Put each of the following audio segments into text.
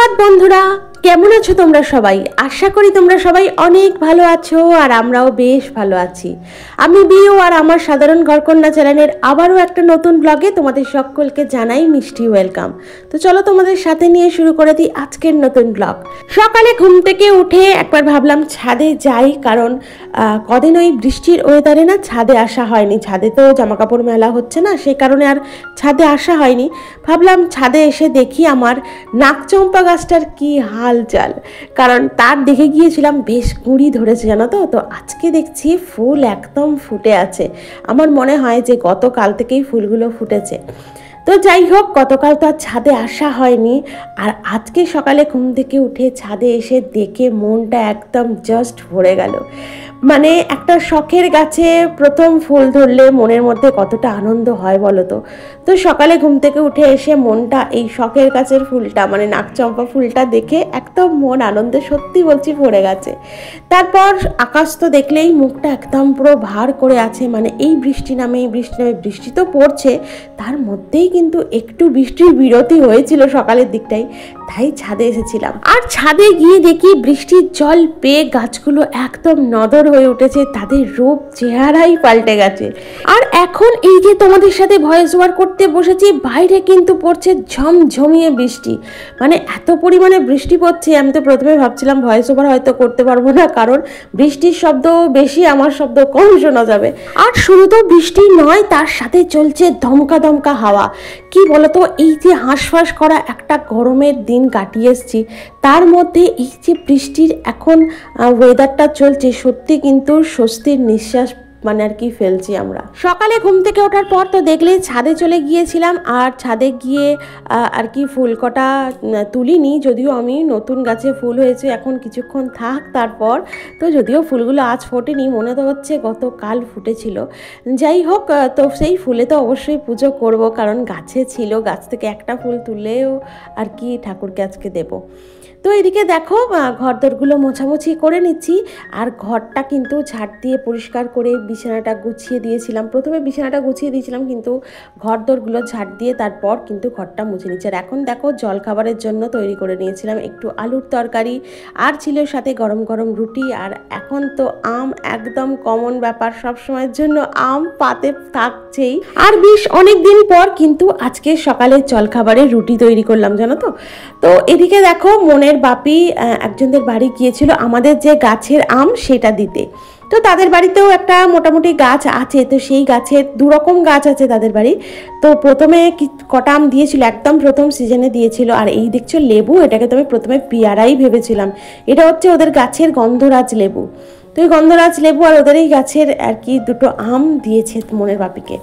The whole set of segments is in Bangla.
সুপ্রভাত বন্ধুরা, কেমন আছো তোমরা সবাই? আশা করি তোমরা সবাই অনেক ভালো আছো আর আমরাও বেশ ভালো আছি। আমি বিউ আর আমার সাধারণ ঘরকন্যা চ্যানেলের আবারও একটা নতুন ব্লগে তোমাদের সকলকে জানাই মিষ্টি ওয়েলকাম। তো চলো তোমাদের সাথে নিয়ে শুরু করে দিই আজকের নতুন ব্লগ। সকালে ঘুম থেকে উঠে একবার ভাবলাম ছাদে যাই, কারণ কদিন ওই বৃষ্টির ওয়েদারে না ছাদে আসা হয়নি। ছাদে তো জামা কাপড় মেলা হচ্ছে না, সেই কারণে আর ছাদে আসা হয়নি। ভাবলাম ছাদে এসে দেখি আমার নাকচম্পা গাছটার কি হাল চাল, কারণ তার দেখে গিয়েছিলাম বেশ কুঁড়ি ধরেছে জানো তো। তো আজকে দেখছি ফুল একদম ফুটে আছে। আমার মনে হয় যে গতকাল থেকেই ফুলগুলো ফুটেছে। তো যাই হোক, গতকাল তো আর ছাদে আসা হয়নি, আর আজকে সকালে ঘুম থেকে উঠে ছাদে এসে দেখে মনটা একদম জাস্ট ভরে গেল। মানে একটা শখের গাছে প্রথম ফুল ধরলে মনের মধ্যে কতটা আনন্দ হয় বলো তো। তো সকালে ঘুম থেকে উঠে এসে মনটা এই শখের গাছের ফুলটা মানে নাকচম্পা ফুলটা দেখে একদম মন আনন্দে সত্যি বলছি ভরে গেছে। তারপর আকাশ তো দেখলেই মুখটা একদম পুরো ভার করে আছে, মানে এই বৃষ্টি নামে বৃষ্টি তো পড়ছে, তার মধ্যেই কিন্তু একটু বৃষ্টির বিরতি হয়েছিল সকালের দিকটাই, তাই ছাদে এসেছিলাম। আর ছাদে গিয়ে দেখি বৃষ্টির জল পেয়ে গাছগুলো একদম নদর হয়ে উঠেছে, তাদের রূপ চেহারাই পাল্টে গেছে। আর এখন এই যে তোমাদের সাথে ভয়েস ওভার করতে বসেছি, বাইরে কিন্তু পড়ছে ঝমঝমিয়ে বৃষ্টি, মানে এত পরিমাণে বৃষ্টি পড়ছে। আমি তো প্রথমে ভাবছিলাম ভয়েস ওভার হয়তো করতে পারবো না, কারণ বৃষ্টির শব্দ বেশি, আমার শব্দ কম শোনা যাবে। আর শুধু তো বৃষ্টি নয়, তার সাথে চলছে দমকা দমকা হাওয়া। কি বলতো, এই যে হাঁসফাঁস করা একটা গরমের দিন কাটিয়ে এসছি, তার মধ্যে এই যে বৃষ্টির এখন ওয়েদারটা চলছে, সত্যি কিন্তু স্বস্তির নিঃশ্বাস মানে আর কি ফেলছি আমরা। সকালে ঘুম থেকে ওঠার পর তো দেখলে ছাদে চলে গিয়েছিলাম, আর ছাদে গিয়ে আর কি ফুল কটা তুলিনি, যদিও আমি নতুন গাছে ফুল হয়েছে এখন কিছুক্ষণ থাক তারপর। তো যদিও ফুলগুলো আজ ফোটেনি, মনে তো হচ্ছে গতকাল ফুটেছিল। যাই হোক, তো সেই ফুলে তো অবশ্যই পুজো করব, কারণ গাছে ছিল, গাছ থেকে একটা ফুল তুলেও আর কি ঠাকুরকে আজকে দেবো। তো এদিকে দেখো ঘরদোরগুলো মোছামুছি করে নিচ্ছি, আর ঘরটা কিন্তু ঝাড় দিয়ে পরিষ্কার করে বিছানাটা গুছিয়ে দিয়েছিলাম। প্রথমে বিছানাটা গুছিয়ে দিয়েছিলাম, কিন্তু ঘরদোরগুলো ঝাড় দিয়ে তারপর কিন্তু ঘরটা মুছে নিচ্ছি। আর এখন দেখো জলখাবারের জন্য তৈরি করে নিয়েছিলাম একটু আলুর তরকারি, আর ছিল সাথে গরম গরম রুটি। আর এখন তো আম একদম কমন ব্যাপার, সব সময়ের জন্য আম পাতে থাকছেই। আর বেশ অনেক দিন পর কিন্তু আজকে সকালে জলখাবারে রুটি তৈরি করলাম জানো তো। তো এদিকে দেখো মনের বাপি একজনদের বাড়ি গিয়েছিল আমাদের যে গাছের আম সেটা দিতে। তো তাদের বাড়িতেও একটা মোটামুটি গাছ আছে, তো সেই গাছের দুরকম গাছ আছে তাদের বাড়ি। তো প্রথমে কটা আম দিয়েছিল, একদম প্রথম সিজনে দিয়েছিল। আর এই দেখছো লেবু, এটাকে তো আমি প্রথমে পেয়ারাই ভেবেছিলাম, এটা হচ্ছে ওদের গাছের গন্ধরাজ লেবু। তো এই গন্ধরাজ লেবু আর ওদের এই গাছের আর কি দুটো আম দিয়েছে মনের বাপিকে।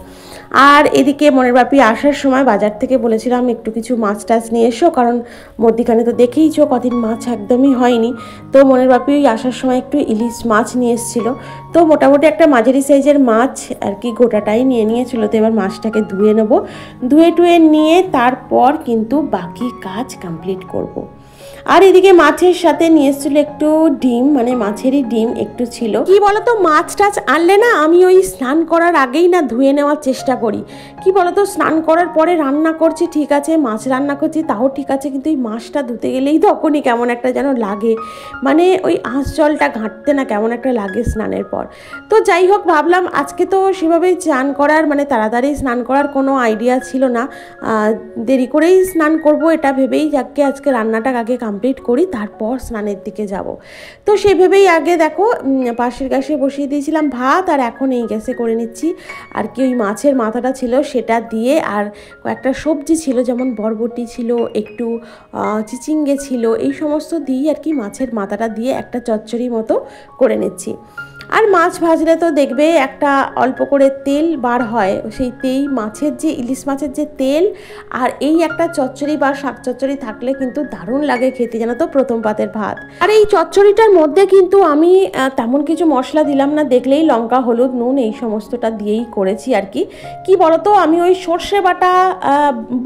আর এদিকে মনের বাপি আসার সময় বাজার থেকে বলেছিলাম একটু কিছু মাছ টাছ নিয়ে এসো, কারণ মধ্যিখানে তো দেখেইছো কদিন মাছ একদমই হয়নি। তো মনের বাপি আসার সময় একটু ইলিশ মাছ নিয়ে এসেছিলো। তো মোটামুটি একটা মাঝারি সাইজের মাছ আর কি গোটাটাই নিয়ে নিয়েছিল। তো এবার মাছটাকে ধুয়ে নেবো, ধুয়ে টুয়ে নিয়ে তারপর কিন্তু বাকি কাজ কমপ্লিট করব। আর এদিকে মাছের সাথে নিয়ে এসেছিল একটু ডিম, মানে মাছেরই ডিম একটু ছিল। কি বলতো, মাছ টাছ আনলে না আমি ওই স্নান করার আগেই না ধুয়ে নেওয়ার চেষ্টা করি। কি বলতো, স্নান করার পরে রান্না করছি ঠিক আছে, মাছ রান্না করছি তাও ঠিক আছে, কিন্তু এই মাছটা ধুতে গেলেই তখনই কেমন একটা যেন লাগে, মানে ওই আঁশ জলটা ঘাঁটতে না কেমন একটা লাগে স্নানের পর। তো যাই হোক, ভাবলাম আজকে তো সেভাবেই স্নান করার মানে তাড়াতাড়ি স্নান করার কোনো আইডিয়া ছিল না, দেরি করেই স্নান করব এটা ভেবেই যাকে আজকে রান্নাটা আগে কমপ্লিট করি, তারপর স্নানের দিকে যাব। তো সেভাবেই আগে দেখো পাশের গ্যাসে বসিয়ে দিয়েছিলাম ভাত, আর এখন এই গ্যাসে করে নিচ্ছি। আর কি ওই মাছের মাথাটা ছিল সেটা দিয়ে, আর কয়েকটা সবজি ছিল যেমন বরবটি ছিল, একটু চিচিঙ্গে ছিল, এই সমস্ত দিয়ে আর কি মাছের মাথাটা দিয়ে একটা চচ্চড়ি মতো করে নিচ্ছি। আর মাছ ভাজলে তো দেখবে একটা অল্প করে তেল বার হয়, সেই মাছের যে ইলিশ মাছের যে তেল, আর এই একটা চচ্চড়ি বা শাক চচ্চড়ি থাকলে কিন্তু দারুণ লাগে খেতে জানো তো, প্রথম পাতের ভাত। আর এই চচ্চড়িটার মধ্যে কিন্তু আমি তেমন কিছু মশলা দিলাম না, দেখলেই লঙ্কা হলুদ নুন এই সমস্তটা দিয়েই করেছি আর কি। কি বলতো, আমি ওই সর্ষে বাটা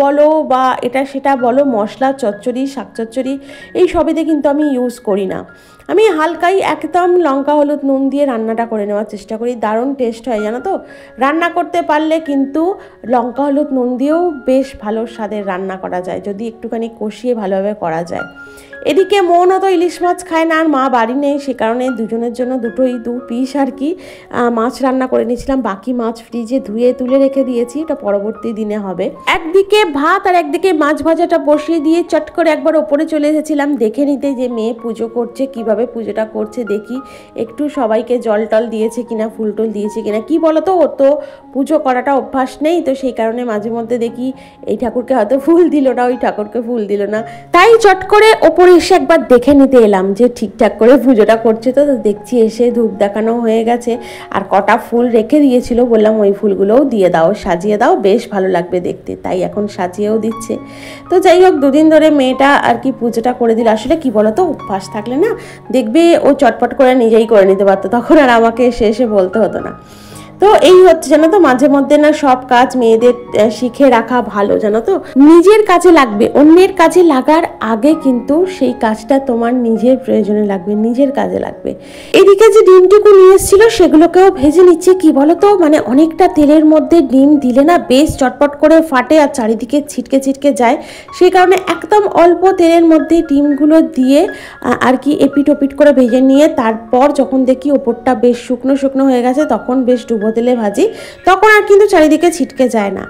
বলো বা এটা সেটা বলো, মশলা চচ্চড়ি শাক চচ্চড়ি এই সবেতে কিন্তু আমি ইউজ করি না। আমি হালকাই একদম লঙ্কা হলুদ নুন দিয়ে রান্নাটা করে নেওয়ার চেষ্টা করি, দারুণ টেস্ট হয় জানো তো। রান্না করতে পারলে কিন্তু লঙ্কা হলুদ নুন দিয়েও বেশ ভালো স্বাদের রান্না করা যায়, যদি একটুখানি কষিয়ে ভালোভাবে করা যায়। এদিকে মনও তো ইলিশ মাছ খায় না, আর মা বাড়ি নেই, সে কারণে দুজনের জন্য দু পিস আর কি মাছ রান্না করে নিয়েছিলাম। বাকি মাছ ফ্রিজে ধুয়ে তুলে রেখে দিয়েছি, এটা পরবর্তী দিনে হবে। একদিকে ভাত আর একদিকে মাছ ভাজাটা বসিয়ে দিয়ে চট করে একবার ওপরে চলে এসেছিলাম দেখে নিতে যে মেয়ে পুজো করছে, কিভাবে পুজোটা করছে দেখি, একটু সবাইকে জল টল দিয়েছে কিনা, ফুল টুল দিয়েছে কিনা। কি বলতো, ও তো পুজো করাটা অভ্যাস নেই, তো সেই কারণে মাঝে মধ্যে দেখি এই ঠাকুরকে হয়তো ফুল দিল না, ওই ঠাকুরকে ফুল দিল না, তাই চট করে ওপরে এসে একবার দেখে নিতে এলাম যে ঠিকঠাক করে পুজোটা করছে। তো দেখছি এসে ধূপ দেখানো হয়ে গেছে, আর কটা ফুল রেখে দিয়েছিল, বললাম ওই ফুলগুলোও দিয়ে দাও, সাজিয়ে দাও, বেশ ভালো লাগবে দেখতে, তাই এখন সাজিয়েও দিচ্ছে। তো যাই হোক, দুদিন ধরে মেয়েটা আর কি পুজোটা করে দিল। আসলে কি বলতো, অভ্যাস থাকলে না দেখবে ও চটপট করে নিজেই করে নিতে পারতো, তখন আর আমাকে এসে বলতে হতো না। তো এই হচ্ছে জানো তো, মাঝে মধ্যে না সব কাজ মেয়েদের শিখে রাখা ভালো জানো তো। নিজের কাজে লাগবে, অন্যের কাজে লাগার আগে কিন্তু সেই কাজটা তোমার নিজের প্রয়োজনে লাগবে, নিজের কাজে লাগবে। এদিকে যে ডিমটুকু নিয়ে এসেছিল সেগুলোকেও ভেজে নিচ্ছে। কি বলতো, মানে অনেকটা তেলের মধ্যে ডিম দিলে না বেশ চটপট করে ফাটে আর চারিদিকে ছিটকে ছিটকে যায়, সেই কারণে একদম অল্প তেলের মধ্যে ডিমগুলো দিয়ে আর কি এপিট ওপিট করে ভেজে নিয়ে তারপর যখন দেখি ওপরটা বেশ শুকনো শুকনো হয়ে গেছে, তখন বেশ ডুবো তেলে ভাজি, তখন আর কিন্তু চারিদিকে ছিটকে যায় না।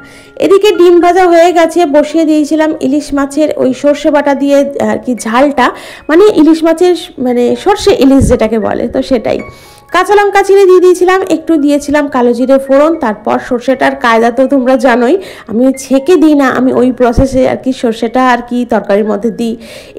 এদিকে ডিম ভাজা হয়ে গেছে, বসিয়ে দিয়েছিলাম ইলিশ মাছের ওই সর্ষে বাটা দিয়ে আর কি ঝালটা, মানে ইলিশ মাছের মানে সর্ষে ইলিশ যেটাকে বলে, তো সেটাই। কাঁচা লঙ্কা চিড়ে দিয়ে দিয়েছিলাম, একটু দিয়েছিলাম কালো জিরে ফোড়ন, তারপর সর্ষেটার কায়দা তো তোমরা জানোই, আমি ছেঁকে দিই না, আমি ওই প্রসেসে আর কি সর্ষেটা আর কি তরকারির মধ্যে দিই।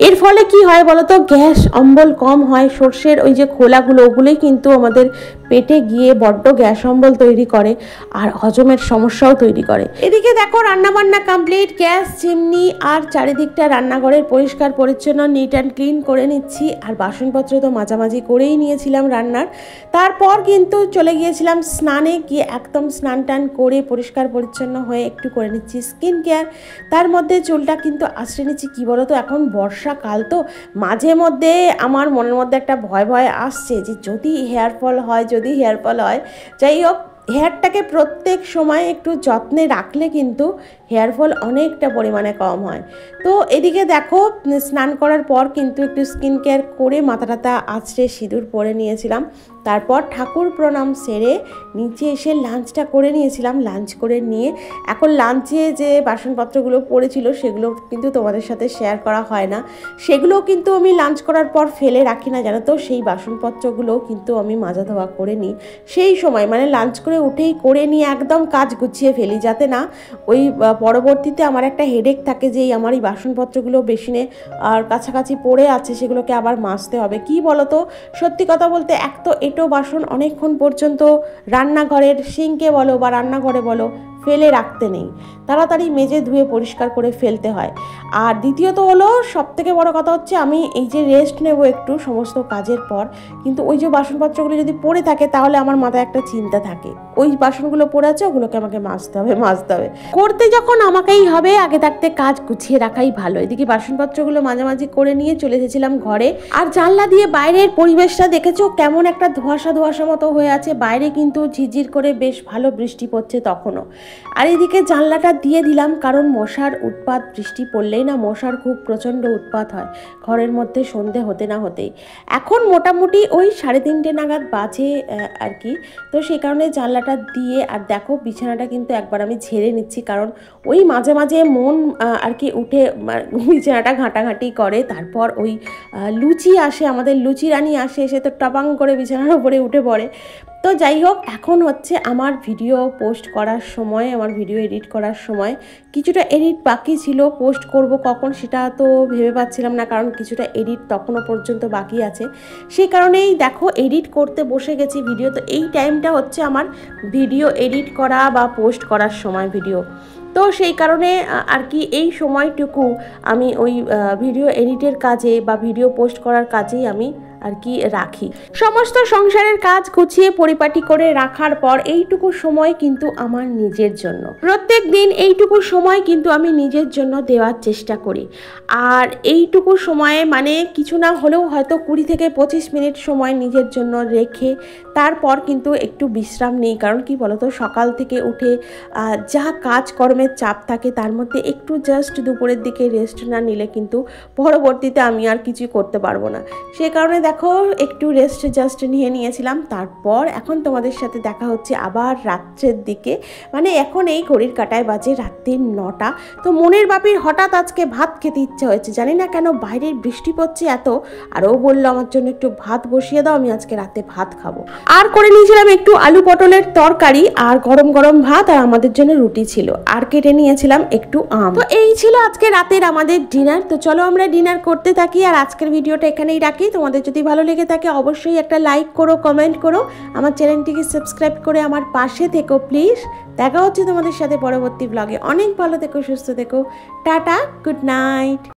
এর ফলে কি হয় বলতো, গ্যাস অম্বল কম হয়। সর্ষের ওই যে খোলাগুলো, ওগুলোই কিন্তু আমাদের পেটে গিয়ে বড্ড গ্যাস অম্বল তৈরি করে আর হজমের সমস্যাও তৈরি করে। এদিকে দেখো রান্নাবান্না কমপ্লিট, গ্যাস চিমনি আর চারিদিকটা রান্নাঘরের পরিষ্কার পরিচ্ছন্ন নিট অ্যান্ড ক্লিন করে নিচ্ছি। আর বাসনপত্র তো মাঝামাঝি করেই নিয়েছিলাম রান্নার। তারপর কিন্তু চলে গিয়েছিলাম স্নানে, গিয়ে একদম স্নান টান করে পরিষ্কার পরিচ্ছন্ন হয়ে একটু করে নিচ্ছি স্কিন কেয়ার। তার মধ্যে চুলটা কিন্তু আঁচড়ে নিচ্ছি। কী বলো তো, এখন বর্ষাকাল তো মাঝে মধ্যে আমার মনের মধ্যে একটা ভয় ভয় আসছে যে যদি হেয়ার ফল হয়, যাই হোক, হেয়ারটাকে প্রত্যেক সময় একটু যত্নে রাখলে কিন্তু হেয়ার ফল অনেকটা পরিমাণে কম হয়। তো এদিকে দেখো স্নান করার পর কিন্তু একটু স্কিন কেয়ার করে মাথাটা আঁচড়ে সিঁদুর পরে নিয়েছিলাম। তারপর ঠাকুর প্রণাম সেরে নিচে এসে লাঞ্চটা করে নিয়েছিলাম। লাঞ্চ করে নিয়ে এখন লাঞ্চে যে বাসনপত্রগুলো পড়েছিল সেগুলো কিন্তু তোমাদের সাথে শেয়ার করা হয় না, সেগুলো কিন্তু আমি লাঞ্চ করার পর ফেলে রাখি না জানো তো। সেই বাসনপত্রগুলো কিন্তু আমি মাজা ধোয়া করে নিই সেই সময়, মানে লাঞ্চ করে উঠেই করে নিয়ে একদম কাজ গুছিয়ে ফেলি, যাতে না ওই পরবর্তীতে আমার একটা হেডেক থাকে যে আমার এই বাসনপত্রগুলো বেসিনে আর কাছাকাছি পড়ে আছে, সেগুলোকে আবার মাজতে হবে। কি বলতো, সত্যি কথা বলতে এক তো এঁটো বাসন অনেকক্ষণ পর্যন্ত রান্নাঘরের সিঙ্কে বলো বা রান্নাঘরে বলো ফেলে রাখতে নেই, তাড়াতাড়ি মেজে ধুয়ে পরিষ্কার করে ফেলতে হয়। আর দ্বিতীয়ত হলো, সবথেকে বড় কথা হচ্ছে, আমি এই যে রেস্ট নেব একটু সমস্ত কাজের পর, কিন্তু ওই যে বাসনপত্রগুলো যদি পড়ে থাকে তাহলে আমার মাথায় একটা চিন্তা থাকে, ওই বাসনগুলো পড়ে আছে, ওগুলোকে আমাকে মাজতে হবে। করতে যখন আমাকেই হবে, আগে থাকতে কাজ গুছিয়ে রাখাই ভালো। এদিকে বাসনপত্রগুলো মাঝামাঝি করে নিয়ে চলে এসেছিলাম ঘরে। আর জানলা দিয়ে বাইরের পরিবেশটা দেখেছো কেমন একটা ধোঁয়াশা মতো হয়ে আছে, বাইরে কিন্তু ঝিরঝির করে বেশ ভালো বৃষ্টি পড়ছে তখনও। আর এদিকে জানলাটা দিয়ে দিলাম, কারণ মশার উৎপাত, বৃষ্টি পড়লেই না মশার খুব প্রচণ্ড উৎপাত হয় ঘরের মধ্যে সন্ধে হতে না হতেই। এখন মোটামুটি ওই 3:30 নাগাদ বাজে আর কি, তো সেই কারণে জানলাটা দিয়ে, আর দেখো বিছানাটা কিন্তু একবার আমি ঝেড়ে নিচ্ছি, কারণ ওই মাঝে মাঝে মন আর কি উঠে বিছানাটা ঘাঁটাঘাঁটি করে। তারপর ওই লুচি আসে, আমাদের লুচি রানী আসে, এসে তো টপাং করে বিছানার উপরে উঠে পড়ে। তো যাই হোক, এখন হচ্ছে আমার ভিডিও পোস্ট করার সময়, আমার ভিডিও এডিট করার সময় কিছুটা এডিট বাকি ছিল, পোস্ট করব কখন সেটা তো ভেবে পাচ্ছিলাম না, কারণ কিছুটা এডিট তখনও পর্যন্ত বাকি আছে। সেই কারণেই দেখো এডিট করতে বসে গেছি ভিডিও। তো এই টাইমটা হচ্ছে আমার ভিডিও এডিট করা বা পোস্ট করার সময় ভিডিও, তো সেই কারণে আর কি এই সময়টুকু আমি ওই ভিডিও এডিটের কাজে বা ভিডিও পোস্ট করার কাজেই আমি আর কি রাখি। সমস্ত সংসারের কাজ গুছিয়ে পরিপাটি করে রাখার পর এইটুকু সময় কিন্তু আমার নিজের জন্য, প্রত্যেক দিন এইটুকু সময় কিন্তু আমি নিজের জন্য দেওয়ার চেষ্টা করি। আর এইটুকু সময়ে মানে কিছু না হলেও হয়তো 20 থেকে 25 মিনিট সময় নিজের জন্য রেখে তারপর কিন্তু একটু বিশ্রাম নেই। কারণ কি বলতো, সকাল থেকে উঠে যা কাজকর্মের চাপ থাকে তার মধ্যে একটু জাস্ট দুপুরের দিকে রেস্ট না নিলে কিন্তু পরবর্তীতে আমি আর কিছু করতে পারবো না। সে কারণে দেখো একটু রেস্ট জাস্ট নিয়েছিলাম। তারপর এখন তোমাদের সাথে দেখা হচ্ছে আবার রাত্রের দিকে, মানে এখন এই ঘড়ির কাঁটায় বাজে রাত্রি 9টা। তো মনের বাপির হঠাৎ আজকে ভাত খেতে ইচ্ছা হয়েছে, জানি না কেন, বাইরের বৃষ্টি পড়ছে এত, আরও বললো আমার জন্য একটু ভাত বসিয়ে দাও, আমি আজকে রাতে ভাত খাবো। আর করে নিয়েছিলাম একটু আলু পটলের তরকারি আর গরম গরম ভাত, আর আমাদের জন্য রুটি ছিল, আর কেটে নিয়েছিলাম একটু আম। তো এই ছিল আজকে রাতের আমাদের ডিনার। তো চলো আমরা ডিনার করতে থাকি, আর আজকের ভিডিওটা এখানেই রাখি। তোমাদের যদি ভালো লেগে থাকে অবশ্যই একটা লাইক করো, কমেন্ট করো, আমার চ্যানেলটিকে সাবস্ক্রাইব করে আমার পাশে থেকো প্লিজ। দেখা হচ্ছে তোমাদের সাথে পরবর্তী ব্লগে। অনেক ভালো থেকো, সুস্থ থেকো, টাটা, গুড নাইট।